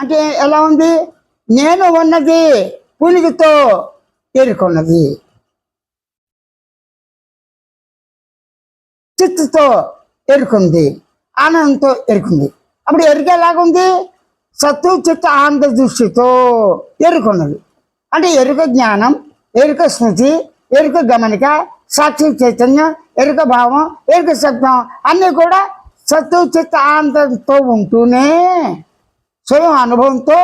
అంటే ఎలా ఉంది? నేను ఉన్నది ఉనికితో ఎరుకున్నది, చిత్తుతో ఎరుకుంది, ఆనందంతో ఎరుకుంది. అప్పుడు ఎరుక ఎలాగుంది? సత్తు చిత్త ఆనంద దృష్టితో ఎరుకున్నది. అంటే ఎరుక జ్ఞానం, ఎరుక స్మృతి, ఎరుక గమనిక, సాక్షి చైతన్యం, ఎరుక భావం, ఎరుక శబ్దం అన్నీ కూడా సత్తు చిత్త ఆనందంతో ఉంటూనే స్వయం అనుభవంతో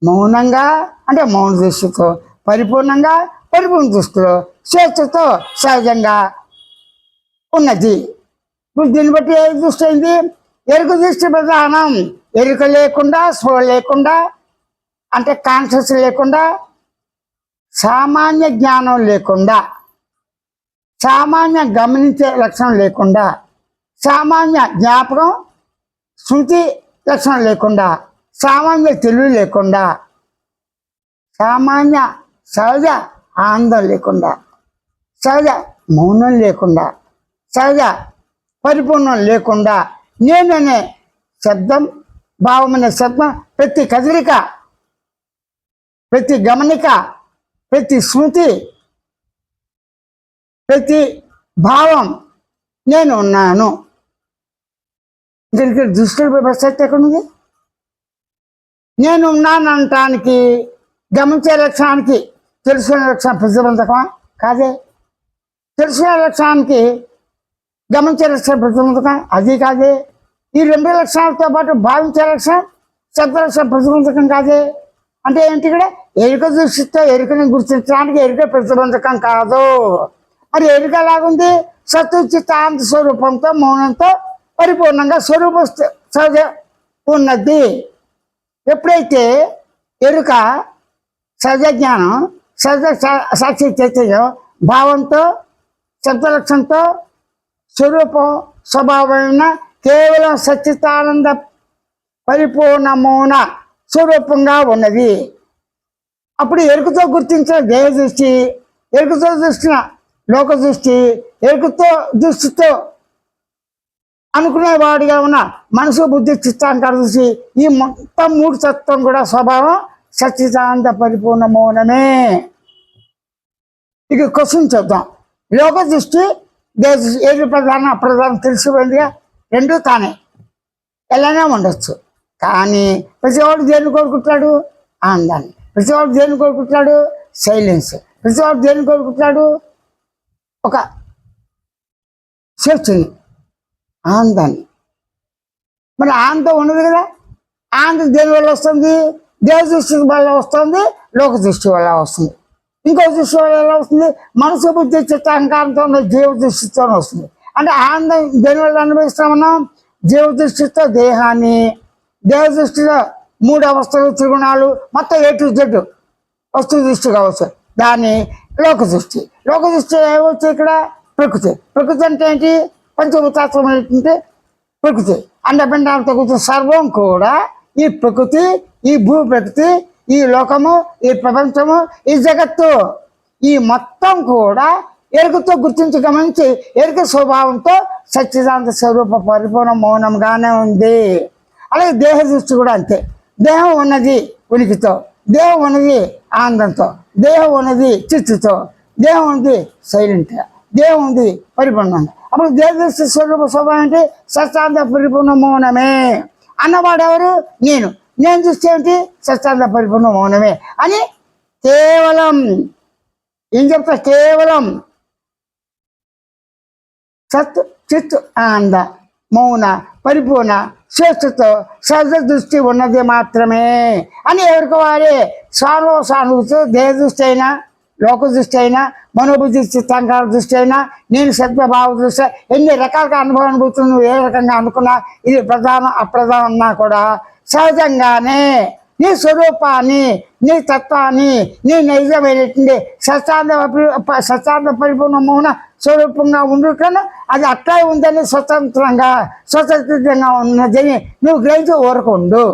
మౌనంగా, అంటే మౌన దృష్టితో, పరిపూర్ణంగా పరిపూర్ణ దృష్టిలో, స్వేచ్ఛతో సహజంగా ఉన్నది. ఇప్పుడు దీన్ని బట్టి ఏ దృష్టి అయింది? ఎరుక దృష్టి ప్రధానం. ఎరుక లేకుండా, స్పృహ లేకుండా, అంటే కాన్షియస్ లేకుండా, సామాన్య జ్ఞానం లేకుండా, సామాన్య గమనించే లక్షణం లేకుండా, సామాన్య జ్ఞాపకం శృతి లక్షణం లేకుండా, సామాన్య తెలివి లేకుండా, సామాన్య సహజ ఆనందం లేకుండా, సహజ మౌనం లేకుండా, సహజ పరిపూర్ణం లేకుండా నేననే శబ్దం, భావం అనే శబ్దం, ప్రతి కదలిక, ప్రతి గమనిక, ప్రతి స్మృతి, ప్రతి భావం నేను ఉన్నాను. దీనికి దృష్టిలో ప్రసక్తి ఎక్కడుంది? నేను ఉన్నాను అనటానికి, గమనించే లక్షణానికి తెలుసుకునే లక్షణం ప్రతిబంధకమా? కాదే. తెలుసుకునే లక్షణానికి గమనించే లక్షణం ప్రతిబంధకం? అది కాదే. ఈ రెండు లక్షణాలతో పాటు భావించే లక్షణం శబ్ద లక్షణం ప్రతిబంధకం కాదే. అంటే ఏంటి? ఇక్కడ ఎరుక దృష్టితో ఎరుకని గుర్తించడానికి ఎరుక ప్రతిబంధకం కాదు. మరి ఎరుక ఎలాగుంది? సత్తు చిత్త ఆనంద స్వరూపంతో, మౌనంతో పరిపూర్ణంగా స్వరూప సహజ ఉన్నది. ఎప్పుడైతే ఎరుక సహజ జ్ఞానం, సహజ సాక్షి చైతన్యం, భావంతో, శబ్ద లక్షణంతో, స్వరూపం స్వభావమైన కేవలం సచ్చితానంద పరిపూర్ణ మౌన స్వరూపంగా ఉన్నది. అప్పుడు ఎరుకతో గుర్తించిన దేహ దృష్టి, ఎరుకతో దృష్టిన లోక దృష్టి, ఎరుకతో దృష్టితో అనుకునేవాడిగా ఉన్న మనసు, బుద్ధి, చిత్తాంకార దృష్టి, ఈ మొత్తం మూడు తత్వం కూడా స్వభావం సచ్చిదానంద పరిపూర్ణ మౌనమే. ఇక క్వశ్చన్ చూద్దాం. లోక దృష్టి, దేహ దృష్టి ఏది ప్రధానం అప్రధానం తెలిసిపోయిందిగా. రెండూ తానే ఎలానే ఉండొచ్చు. కానీ ప్రతివాడు దేన్ని కోరుకుంటాడు? ఆనందాన్ని. ప్రతివాడు దేన్ని కోరుకుంటాడు? సైలెన్స్. ప్రతివాడు దేన్ని కోరుకుంటాడు? ఒక స్వేచ్ఛని, ఆనందాన్ని. మరి ఆనందం ఉండదు కదా. ఆనందం దేని వల్ల వస్తుంది? దేవ దృష్టి వల్ల వస్తుంది, లోక దృష్టి వల్ల వస్తుంది. ఇంకో దృష్టి వల్ల ఎలా వస్తుంది? మనసు, బుద్ధి, చిత్త అహంకారంతో ఉన్న జీవ దృష్టితో వస్తుంది. అంటే ఆనందం దేనివల్ల అనుభవిస్తాం మనం? జీవ దృష్టితో దేహాన్ని, దేవ దృష్టిలో మూడు అవస్థలు, త్రిగుణాలు, మొత్తం A to Z వస్తు దృష్టి కావచ్చు. దాన్ని లోక దృష్టి. లోక దృష్టి ఏమొచ్చు? ఇక్కడ ప్రకృతి. ప్రకృతి అంటే ఏంటి? పంచభూతాత్మకమైనటువంటి ప్రకృతి. అండపిండాలతో కూర్చున్న సర్వం కూడా ఈ ప్రకృతి, ఈ భూ ప్రకృతి, ఈ లోకము, ఈ ప్రపంచము, ఈ జగత్తు, ఈ మొత్తం కూడా ఎరుకతో గుర్తించి గమనించి ఎరుక స్వభావంతో సచ్చిదానంద స్వరూప పరిపూర్ణ మౌనంగానే ఉంది. అలాగే దేహ దృష్టి కూడా అంతే. దేహం ఉన్నది ఉనికితో, దేహం ఉన్నది ఆనందంతో, దేహం ఉన్నది చిత్తుతో, దేహం ఉంది సైలెంట్గా, దేహం ఉంది పరిపూర్ణంగా. అప్పుడు దేహ దృష్టి స్వరూప స్వభావం అంటే సత్యానంద పరిపూర్ణ మౌనమే. అన్నవాడెవరు? నేను. నేను దృష్టి ఏంటి? సత్యానంద పరిపూర్ణ మౌనమే అని కేవలం ఏం చెప్తా? కేవలం సత్ చిత్ ఆనంద మౌన పరిపూర్ణ స్వేచ్ఛతో సహజ దృష్టి ఉన్నది మాత్రమే అని ఎవరికి వారే సానుభూతి. దేహ దృష్టి అయినా, లోక దృష్టి అయినా, మనోబుద్ధి, చిత్తాంకార దృష్టి అయినా, నేను సత్యభావ దృష్టి, ఎన్ని రకాలుగా అనుభవం అనుభూతులు నువ్వు ఏ రకంగా అనుకున్నా, ఇది ప్రధానం అప్రధానం అన్నా కూడా సహజంగానే నీ స్వరూపాన్ని, నీ తత్వాన్ని, నీ నైజమైనటువంటి సత్యానంద పరిపూర్ణ మౌన స్వరూపంగా ఉండుటను అది అట్లా ఉందని స్వతంత్రంగా ఉన్నదని నువ్వు గ్రహించి ఊరకుండు.